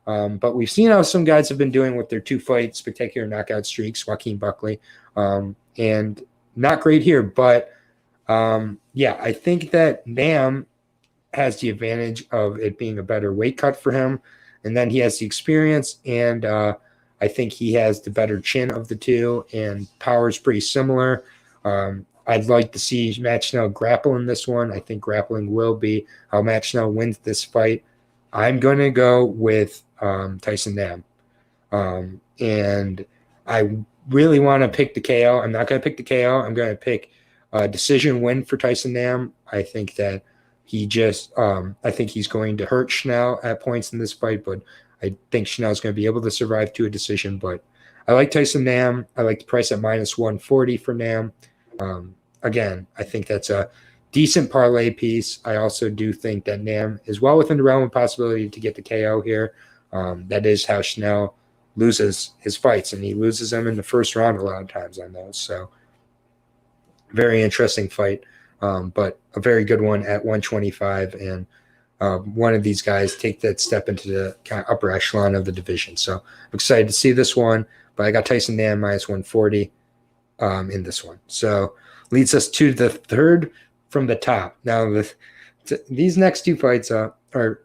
But we've seen how some guys have been doing with their 2-fight spectacular knockout streaks, Joaquin Buckley. And not great here. But, I think that Nam has the advantage of it being a better weight cut for him. And then he has the experience, and I think he has the better chin of the two, and power is pretty similar. I'd like to see Matt Schnell grapple in this one. I think grappling will be how Matt Schnell wins this fight. I'm going to go with Tyson Nam. And I really want to pick the KO. I'm not going to pick the KO. I'm going to pick a decision win for Tyson Nam. I think that I think he's going to hurt Schnell at points in this fight, but I think Schnell's going to be able to survive to a decision. But I like Tyson Nam. I like the price at minus 140 for Nam. Again, I think that's a decent parlay piece. I also do think that Nam is well within the realm of possibility to get the KO here. That is how Schnell loses his fights, and he loses them in the first round a lot of times on those. So very interesting fight, but a very good one at 125. And one of these guys take that step into the kind of upper echelon of the division. So I'm excited to see this one, but I got Tyson Nam minus 140 in this one. So leads us to the third from the top. Now, these next two fights are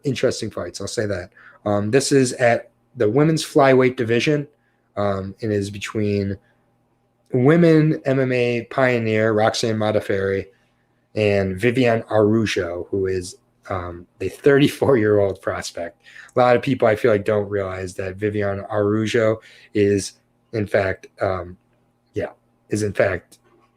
interesting fights. I'll say that. This is at the women's flyweight division. It is between women MMA pioneer Roxanne Modafferi and Viviane Araújo, who is the 34-year-old prospect. A lot of people, I feel like, don't realize that Viviane Araújo is, in fact,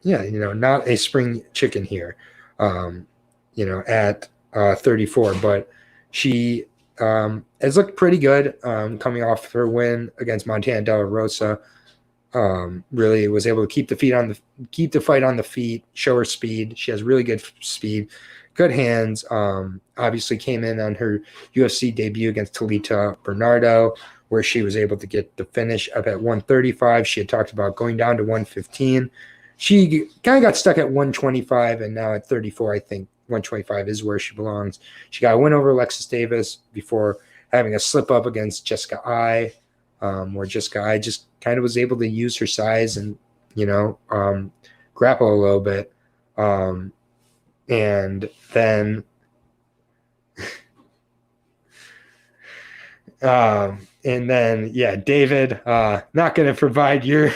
not a spring chicken here, at 34. But she has looked pretty good coming off her win against Montana De La Rosa. Really was able to keep the fight on the feet, show her speed. She has really good speed, good hands. Obviously came in on her UFC debut against Talita Bernardo, where she was able to get the finish up at 135. She had talked about going down to 115. She kind of got stuck at 125, and now at 34, I think 125 is where she belongs. She got a win over Alexis Davis before having a slip up against Jessica Ai, where Jessica Ai just kind of was able to use her size and, grapple a little bit. And then David, not going to provide your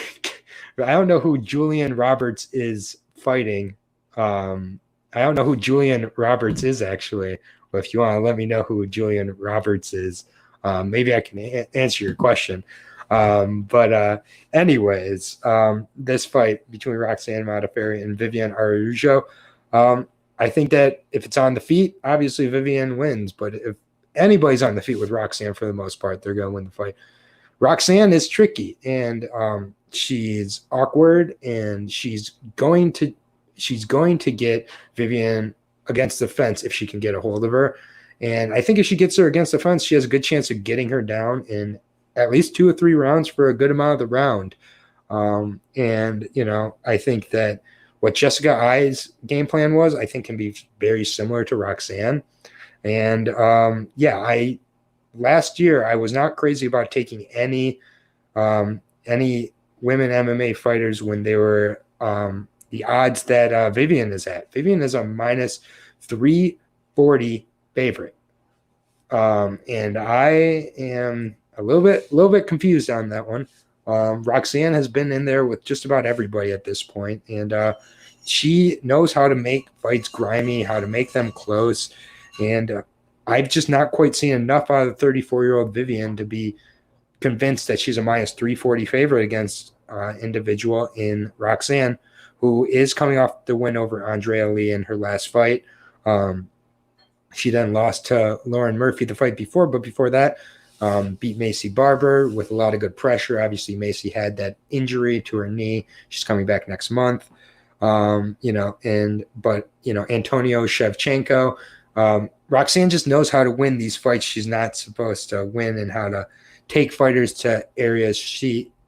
I don't know who Julian Roberts is fighting. I don't know who Julian Roberts is, actually. But if you want to let me know who Julian Roberts is, maybe I can answer your question. Anyways, this fight between Roxanne Modafferi and Viviane Araújo, I think that if it's on the feet, obviously Viviane wins. But if anybody's on the feet with Roxanne, for the most part, they're going to win the fight. Roxanne is tricky, and she's awkward, and she's going to get Viviane against the fence if she can get a hold of her. And I think if she gets her against the fence, she has a good chance of getting her down in at least 2 or 3 rounds for a good amount of the round. I think that what Jessica Ai's game plan was, I think, can be very similar to Roxanne. And last year I was not crazy about taking any women MMA fighters when they were the odds that Viviane is at. Viviane is a minus 340 favorite. And I am a little bit confused on that one. Roxanne has been in there with just about everybody at this point, and she knows how to make fights grimy, how to make them close. And I've just not quite seen enough out of the 34-year-old Viviane to be convinced that she's a minus 340 favorite against individual in Roxanne, who is coming off the win over Andrea Lee in her last fight. She then lost to Lauren Murphy the fight before, but before that, beat Macy Barber with a lot of good pressure. Obviously, Macy had that injury to her knee. She's coming back next month. Antonio Shevchenko. Roxanne just knows how to win these fights she's not supposed to win, and how to take fighters to areas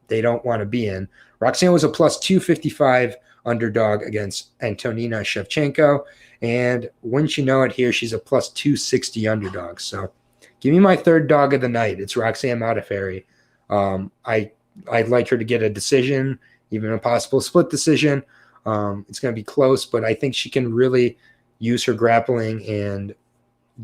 they don't want to be in. Roxanne was a plus 255 underdog against Antonina Shevchenko, and wouldn't you know it, here she's a plus 260 underdog. So give me my third dog of the night. It's Roxanne Modafferi. I'd like her to get a decision, even a possible split decision. It's going to be close, but I think she can really use her grappling and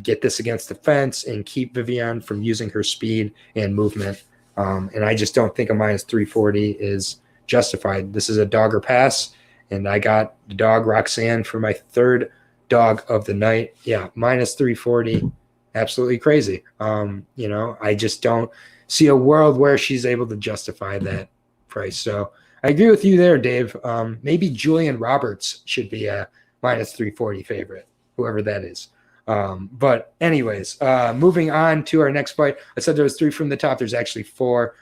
get this against the fence and keep Viviane from using her speed and movement. And I just don't think a minus 340 is justified. This is a dog or pass, and I got the dog Roxanne for my third dog of the night. Yeah, minus 340. Absolutely crazy. I just don't see a world where she's able to justify that price. So I agree with you there, Dave. Maybe Julian Roberts should be a minus 340 favorite, whoever that is. But anyways, moving on to our next fight. I said there was 3 from the top. There's actually 4.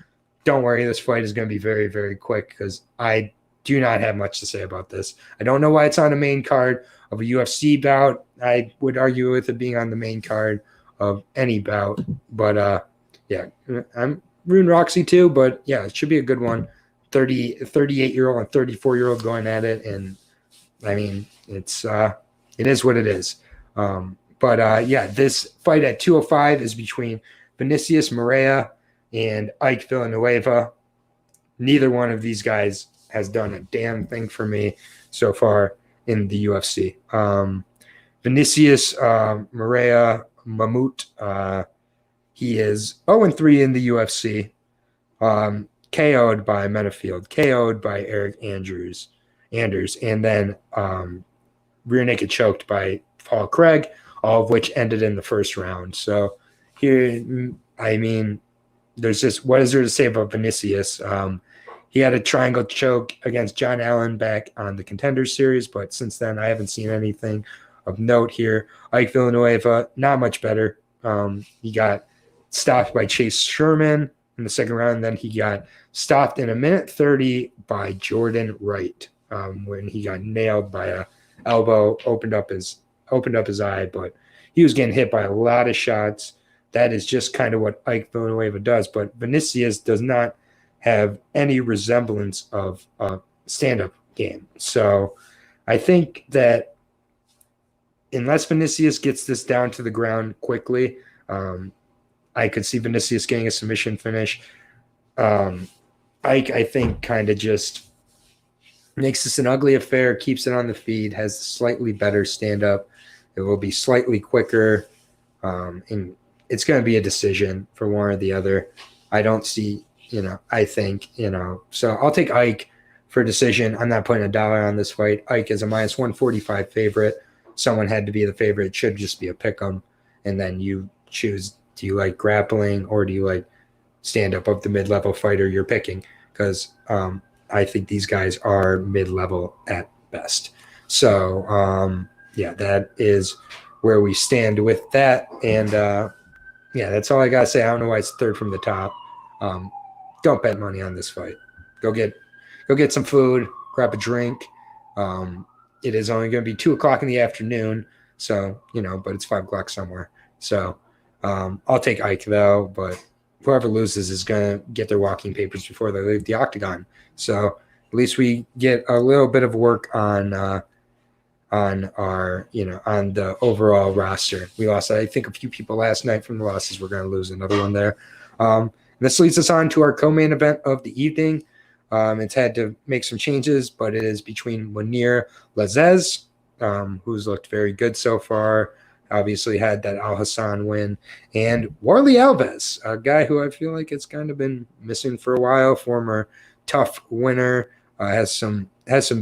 Don't worry, this fight is going to be very, very quick because I do not have much to say about this. I don't know why it's on the main card of a UFC bout. I would argue with it being on the main card of any bout. But I'm rooting Roxy too. But yeah, it should be a good one. 38-year-old and 34-year-old going at it, and I mean it is what it is. This fight at 205 is between Vinicius Moreira and Ike Villanueva. Neither one of these guys has done a damn thing for me so far in the UFC. Vinicius Moreira Mammoet, he is 0-3 in the UFC. KO'd by Menafield, KO'd by Eric Anders, and then rear naked choked by Paul Craig, all of which ended in the first round. So here, I mean, there's just, what is there to say about Vinicius? He had a triangle choke against John Allen back on the Contender Series, but since then I haven't seen anything of note here. Ike Villanueva, not much better. He got stopped by Chase Sherman in the second round. And then he got stopped in 1:30 by Jordan Wright when he got nailed by a elbow, opened up his eye, but he was getting hit by a lot of shots. That is just kind of what Ike Villanueva does. But Vinicius does not have any resemblance of a stand-up game. So I think that unless Vinicius gets this down to the ground quickly, I could see Vinicius getting a submission finish. Ike, I think, kind of just makes this an ugly affair, keeps it on the feet, has slightly better stand-up. It will be slightly quicker, and it's going to be a decision for one or the other. I don't see, I think, so I'll take Ike for decision. I'm not putting $1 on this fight. Ike is a -145 favorite. Someone had to be the favorite. It should just be a pick 'em, and then you choose, do you like grappling or do you like stand-up of the mid-level fighter you're picking? Because I think these guys are mid-level at best. So, that is where we stand with that. And, that's all I got to say. I don't know why it's third from the top. Don't bet money on this fight. Go get some food, grab a drink. It is only going to be 2:00 in the afternoon. So, but it's 5:00 somewhere. So I'll take Ike, though, but whoever loses is going to get their walking papers before they leave the octagon. So at least we get a little bit of work on our, on the overall roster. We lost, I think, a few people last night from the losses. We're going to lose another one there. This leads us on to our co-main event of the evening. It's had to make some changes, but it is between Mounir Lazzez, who's looked very good so far, obviously had that Al Hassan win, and Warley Alves, a guy who I feel like it's kind of been missing for a while, former tough winner, has some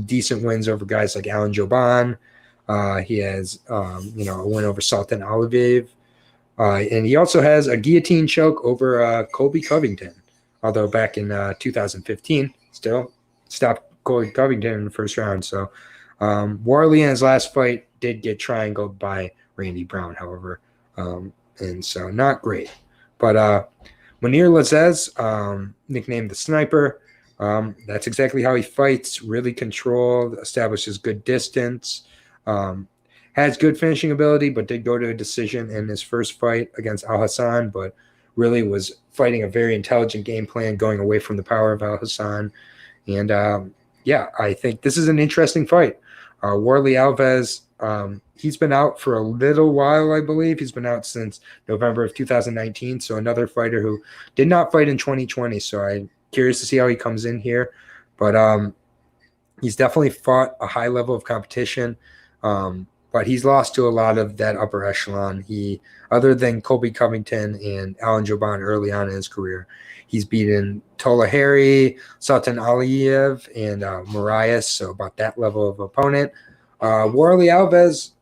decent wins over guys like Alan Jouban. He has, a win over Sultan Aliyev. And he also has a guillotine choke over Colby Covington, although back in 2015, still stopped Colby Covington in the first round. So Warley in his last fight did get triangled by Randy Brown, however, and so not great. But Mounir Lazzez, nicknamed the Sniper, that's exactly how he fights, really controlled, establishes good distance, has good finishing ability, but did go to a decision in his first fight against Al Hassan, but really was fighting a very intelligent game plan, going away from the power of Al Hassan. And, I think this is an interesting fight. Warley Alves, he's been out for a little while, I believe. He's been out since November of 2019, so another fighter who did not fight in 2020, so I'm curious to see how he comes in here. But he's definitely fought a high level of competition, but he's lost to a lot of that upper echelon. Other than Colby Covington and Alan Jouban early on in his career, he's beaten Tola Harry, Sultan Aliyev, and Marias, so about that level of opponent. Warley Alves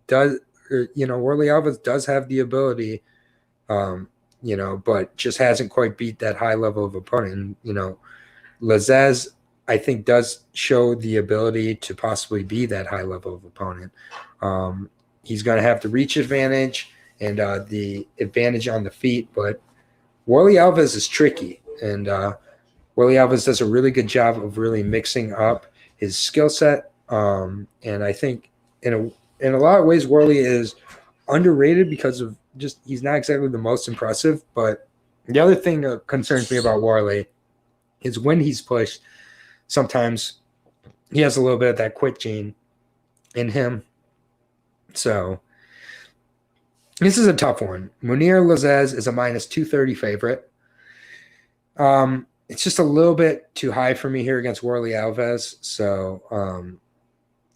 does have the ability, but just hasn't quite beat that high level of opponent. And, Lazzez, I think, does show the ability to possibly be that high level of opponent. He's going to have the reach advantage and the advantage on the feet, but Warley Alves is tricky, and Warley Alves does a really good job of really mixing up his skill set. And I think in a lot of ways, Warley is underrated because of just he's not exactly the most impressive. But the other thing that concerns me about Warley is when he's pushed, sometimes he has a little bit of that quit gene in him. So this is a tough one. Mounir Lazzez is a -230 favorite. It's just a little bit too high for me here against Warley Alves. So,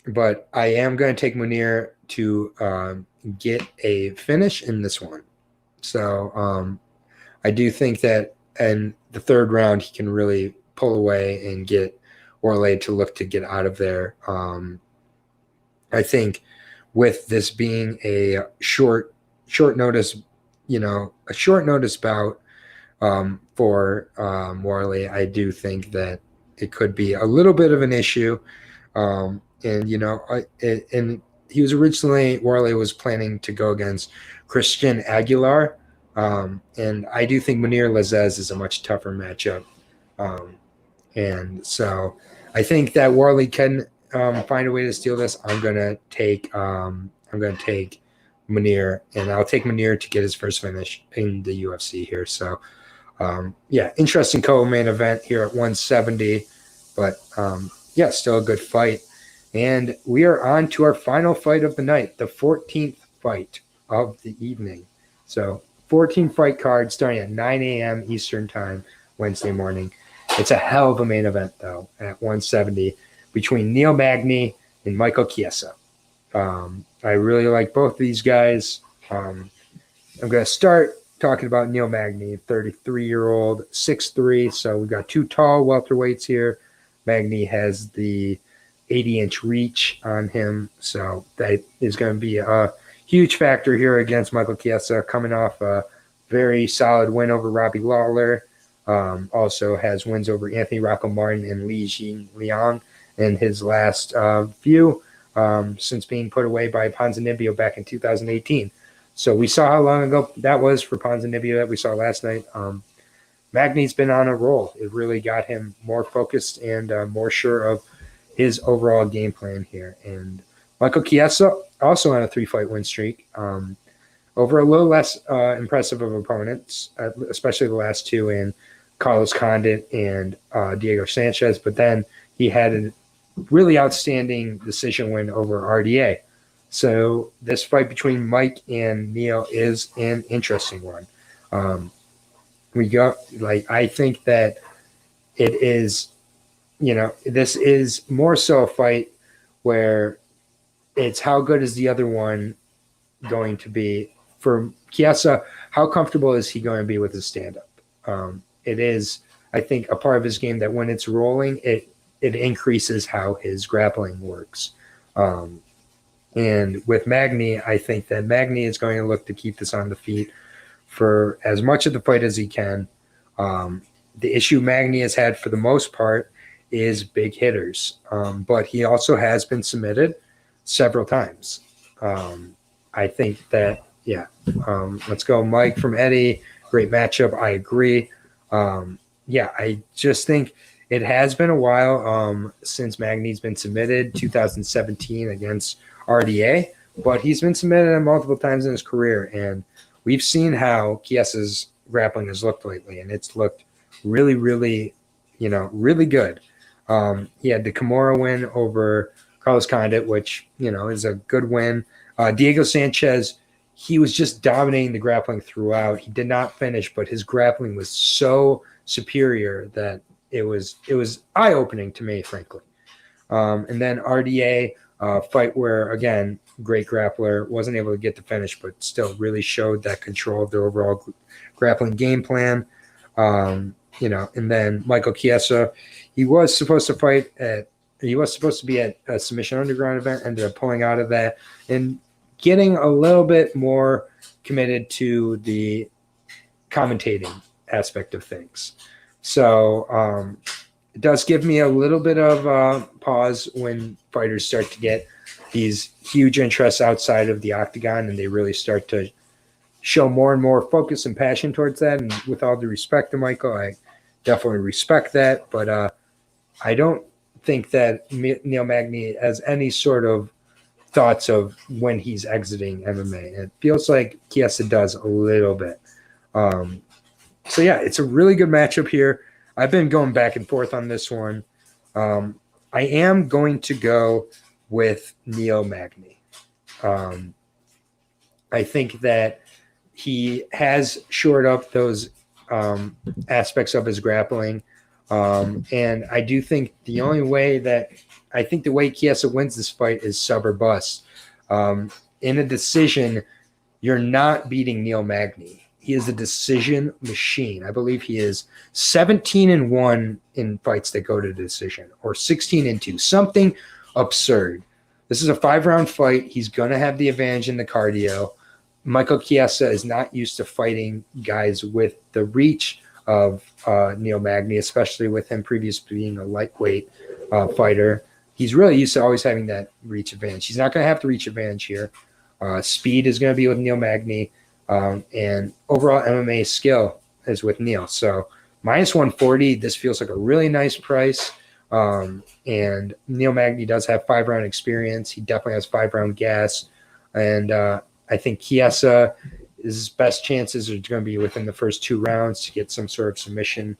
but I am going to take Mounir to get a finish in this one. So I do think that in the third round, he can really pull away and get Warley to look to get out of there. I think with this being a short notice, a short notice bout for Warley, I do think that it could be a little bit of an issue. And he was originally, Warley was planning to go against Christian Aguilar. And I do think Munir Lazzez is a much tougher matchup. And so I think that Warley can find a way to steal this. I'm gonna take Munir, and I'll take Munir to get his first finish in the UFC here. So yeah, interesting co-main event here at 170, but yeah, still a good fight. And we are on to our final fight of the night, the 14th fight of the evening. So 14 fight card starting at 9 a.m. Eastern time, Wednesday morning. It's a hell of a main event, though, at 170 between Neil Magne and Michael Chiesa. I really like both of these guys. I'm going to start talking about Neil Magne, 33-year-old, 6'3". So we've got two tall welterweights here. Magne has the 80-inch reach on him, so that is going to be a huge factor here against Michael Chiesa, coming off a very solid win over Robbie Lawler. Also has wins over Anthony Rocco Martin and Li Jingliang in his last few since being put away by Ponzinibbio back in 2018. So we saw how long ago that was for Ponzinibbio that we saw last night. Magny's been on a roll. It really got him more focused and more sure of his overall game plan here. And Michael Chiesa also on a 3-fight win streak, over a little less impressive of opponents, especially the last two in Carlos Condit and Diego Sanchez. But then he had a really outstanding decision win over RDA. So this fight between Mike and Neil is an interesting one. I think that it is, this is more so a fight where it's how good is the other one going to be. For Chiesa, how comfortable is he going to be with his stand-up? It is, I think, a part of his game that when it's rolling, it increases how his grappling works. And with Magne, I think that Magne is going to look to keep this on the feet for as much of the fight as he can. The issue Magne has had for the most part is big hitters, but he also has been submitted several times. I think that, let's go Mike from Eddie. Great matchup. I agree. I just think it has been a while since Magny's been submitted, 2017 against RDA, but he's been submitted multiple times in his career, and we've seen how Chiesa's grappling has looked lately, and it's looked really, really, really good. He had the Kimura win over Carlos Condit, which, is a good win. Diego Sanchez, he was just dominating the grappling throughout. He did not finish, but his grappling was so superior that it was eye-opening to me, frankly. And then RDA, fight where, again, great grappler, wasn't able to get the finish, but still really showed that control of the overall grappling game plan. And then Michael Chiesa, he was supposed to be at a Submission Underground event, ended up pulling out of that and getting a little bit more committed to the commentating aspect of things. So it does give me a little bit of pause when fighters start to get these huge interests outside of the octagon and they really start to show more and more focus and passion towards that. And with all due respect to Michael, I definitely respect that. But I don't think that Neil Magne has any sort of thoughts of when he's exiting MMA. It feels like Kiesa does a little bit. So yeah, it's a really good matchup here. I've been going back and forth on this one. I am going to go with Neil Magne. I think that he has shored up those aspects of his grappling. And I do think the only way that I think the way Chiesa wins this fight is sub or bust. In a decision, you're not beating Neil Magne. He is a decision machine. I believe he is 17-1 in fights that go to decision, or 16-2, something absurd. This is a 5-round fight. He's going to have the advantage in the cardio. Michael Chiesa is not used to fighting guys with the reach of Neil Magne, especially with him previously being a lightweight fighter. he's really used to always having that reach advantage. He's not going to have the reach advantage here. Speed is going to be with Neil Magne, and overall MMA skill is with Neil. So minus 140, this feels like a really nice price. And Neil Magne does have 5-round experience. He definitely has 5-round gas. And I think Kiesa, his best chances are going to be within the first 2 rounds to get some sort of submission.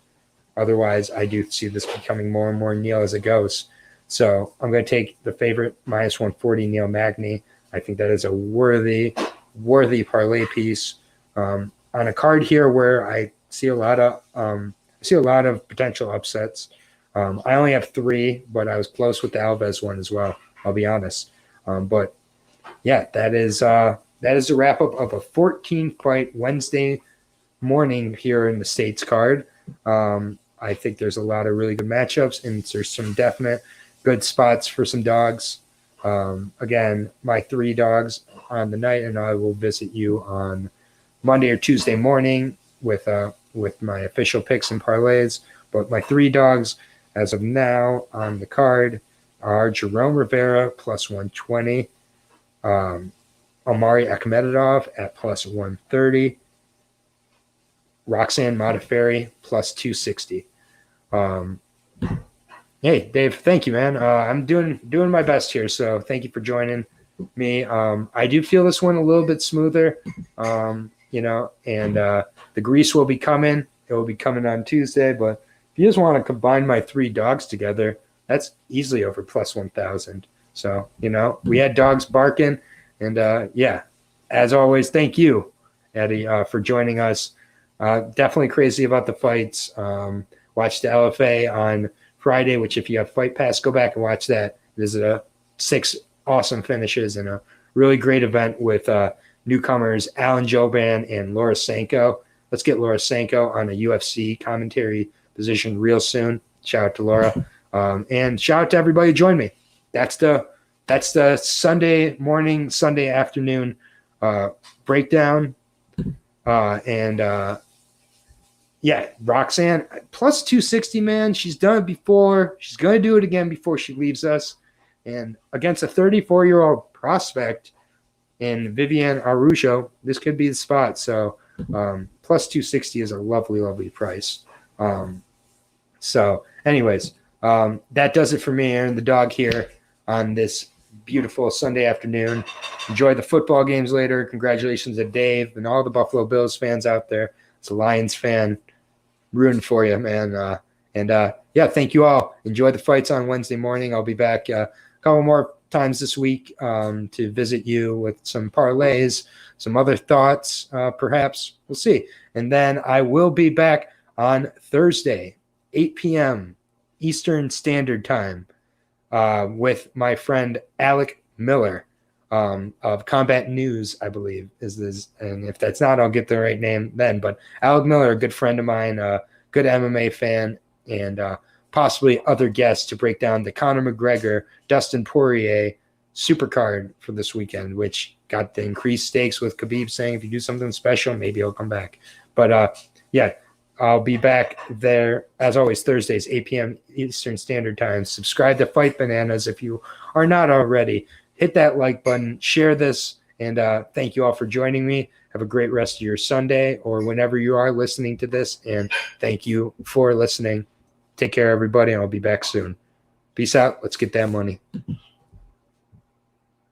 Otherwise, I do see this becoming more and more Neil as it goes. So I'm going to take the favorite minus 140 Neil Magne. I think that is a worthy parlay piece on a card here where I see a lot of potential upsets. I only have 3, but I was close with the Alves one as well. I'll be honest. But yeah, that is a wrap up of a 14-fight Wednesday morning here in the States card. I think there's a lot of really good matchups, and there's some definite good spots for some dogs. Again, my 3 dogs on the night, and I will visit you on Monday or Tuesday morning with my official picks and parlays. But my 3 dogs as of now on the card are Jerome Rivera plus 120, Omari Ecomedov at plus 130, Roxanne Modafferi plus 260. Hey, Dave, thank you, man. I'm doing my best here, so thank you for joining me. I do feel this one a little bit smoother, and the grease will be coming. It will be coming on Tuesday, but if you just want to combine my 3 dogs together, that's easily over plus 1,000. So, we had dogs barking, and as always, thank you, Eddie, for joining us. Definitely crazy about the fights. Watch the LFA on Friday, which if you have Fight Pass, go back and watch that. Visit 6 awesome finishes and a really great event with newcomers Alan Joban and Laura Sanko. Let's get Laura Sanko on a UFC commentary position real soon. Shout out to Laura. And shout out to everybody who joined me. That's the Sunday morning, Sunday afternoon breakdown. Roxanne plus 260, man. She's done it before. She's going to do it again before she leaves us. And against a 34-year-old prospect in Viviane Araujo, this could be the spot. So plus 260 is a lovely, lovely price. So anyways, that does it for me, Aaron the dog, here on this beautiful Sunday afternoon. Enjoy the football games later. Congratulations to Dave and all the Buffalo Bills fans out there. It's a Lions fan. Rooting for you, man. Thank you all. Enjoy the fights on Wednesday morning. I'll be back a couple more times this week to visit you with some parlays, some other thoughts, perhaps. We'll see. And then I will be back on Thursday, 8 p.m. Eastern Standard Time with my friend Alec Miller of Combat News, I believe, is this. And if that's not, I'll get the right name then. But Alec Miller, a good friend of mine, good MMA fan, and possibly other guests to break down the Conor McGregor, Dustin Poirier supercard for this weekend, which got the increased stakes with Khabib saying if you do something special, maybe he'll come back. But I'll be back there, as always, Thursdays, 8 p.m. Eastern Standard Time. Subscribe to Fight Bananas if you are not already. Hit that like button, share this, and thank you all for joining me. Have a great rest of your Sunday or whenever you are listening to this, and thank you for listening. Take care, everybody, and I'll be back soon. Peace out. Let's get that money.